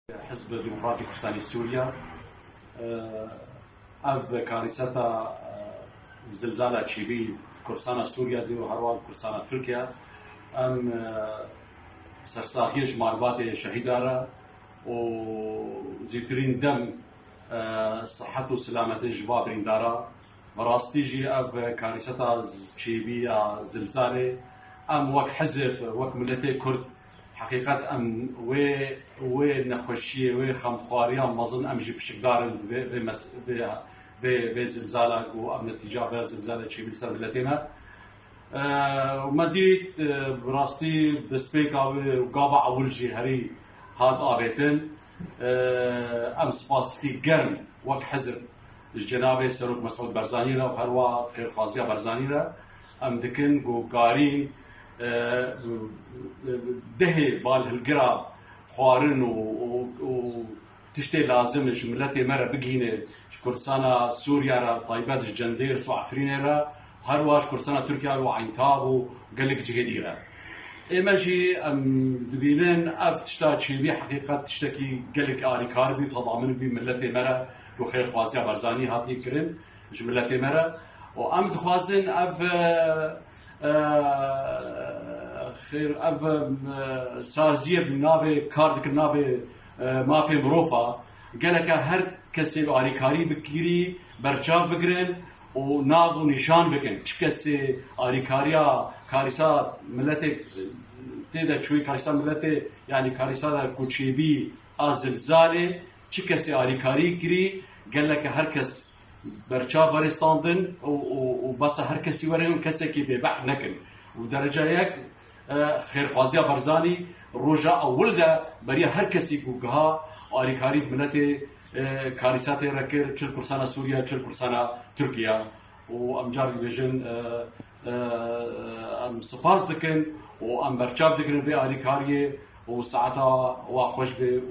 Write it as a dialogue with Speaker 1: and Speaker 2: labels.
Speaker 1: حزب الديمقراطي كردستاني سوريا اف كارثتا زلزال تشيبي كردستان سوريا دي وهروان كردستان تركيا ام سرساخيش معلومات شهيدارة وزيترين دم صحة وسلامة جبابرين دارا براستيجي اف كارثتا تشيبي زلزال ام وك حزب وك ملتي كرد حقيقة ام و نخوشية و خمخواريا مظن ام جي بشكدار في زلزالة و ام نتيجة زلزالة شي بسر ملتنا ومديت براستي دسبيكا وقابع اول جي هري هاد آبيتن ام سباسكي قرن وك حزب الجنابي سروك مسعود برزانيرا وهروا خير خازية برزانيرا ام دكن قو قارين دهي بالهالقراب خوارن و تشتي لازم ملتي مرة بقينة كردستان سوريا را طيبات الجندير سو عفرين را هرواش كردستان تركيا وعينتاب وقالك جهديرا اما جي ام دبينين اف تشتا تشيبي حقيقة تشتكي قالك آري كاربي تضامن بي ملتي مرة وخير خوازيا برزاني هاتي كرن ملتي مرة وام دخوازن اف خير اف سازيه بنابه كاردك نابه ما في مروفه قالك هر كسي اريكاري بكيري برچاو بگرن و ناو و نشان بکن چکسي اريكاريا كاريسا ملتي تيدا چوي كاريسا ملتي يعني كاريسا كوچيبي ازلزاله چکسي اريكاري كري قالك هر كس برچاو ورستاندن و بس هر کسی ورن کسی که ببح نکن و درجه یک خیر خوازی برزانی روجا اول ده برای هر کسی کوگها آریکاری ملت کاریسات رکر 40% سوریا 40% ترکیا و امجار ویژن ام سپاس دکن و ام برچاو دکن به آریکاری و ساعتا و خوش به